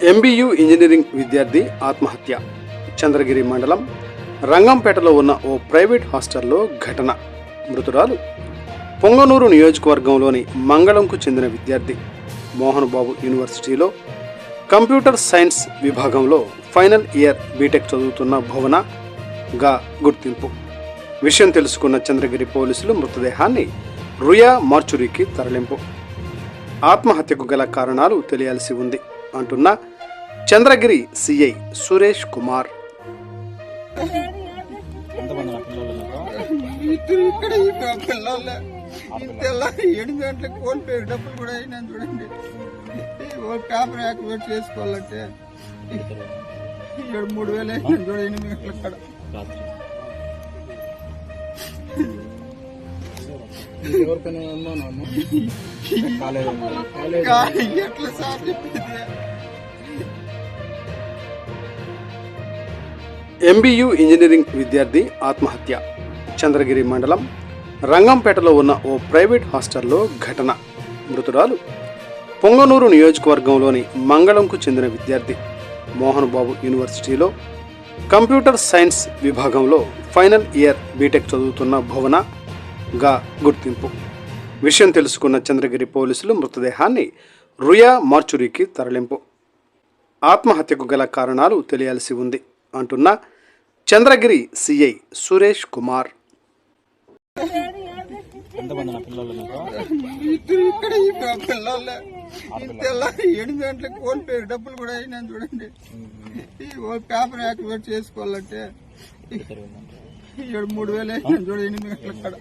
MBU engineering విద్యార్థి ఆత్మహత్య. చంద్రగిరి మండలం రంగంపేటలో ఉన్న ఓ ప్రైవేట్ హాస్టల్లో ఘటన. మృతురాలు పొంగనూరు నియోజకవర్గంలోని మంగళంకు చెందిన విద్యార్థి. మోహన్ బాబు యూనివర్సిటీలో కంప్యూటర్ సైన్స్ విభాగంలో ఫైనల్ ఇయర్ బీటెక్ చదువుతున్న భువనగా గుర్తింపు. విషయం తెలుసుకున్న చంద్రగిరి పోలీసులు మృతదేహాన్ని రుయా మార్చురీకి తరలింపు. ఆత్మహత్యకు గల కారణాలు తెలియాల్సి ఉంది అంటున్న చంద్రగిరి సిఐ సురేష్ కుమార్. ఏడు గంటలకు కోల్పోయి డబ్బులు కూడా అయినా చూడండి. పేపర్ యాక్టివేట్ చేసుకోవాలంటే 3,000 అయినా చూడ 8 గంటల కాడ. ఎట్లా సార్ చెప్పేది? ఎంబీయూ ఇంజనీరింగ్ విద్యార్థి ఆత్మహత్య. చంద్రగిరి మండలం రంగంపేటలో ఉన్న ఓ ప్రైవేట్ హాస్టల్లో ఘటన. మృతురాలు పొంగనూరు నియోజకవర్గంలోని మంగళంకు చెందిన విద్యార్థి. మోహన్ బాబు యూనివర్సిటీలో కంప్యూటర్ సైన్స్ విభాగంలో ఫైనల్ ఇయర్ బీటెక్ చదువుతున్న భువనగా గుర్తింపు. విషయం తెలుసుకున్న చంద్రగిరి పోలీసులు మృతదేహాన్ని రుయా మార్చురీకి తరలింపు. ఆత్మహత్యకు గల కారణాలు తెలియాల్సి ఉంది అంటున్న చంద్రగిరి సిఐ సురేష్ కుమార్. ఇక్కడ పిల్లలు 8 గంటలకు కోల్పోయి డబ్బులు కూడా అయినా చూడండి. పేపర్ యాక్టివేట్ చేసుకోవాలంటే 3,000 అయినా చూడ 8 గంటల కాడ.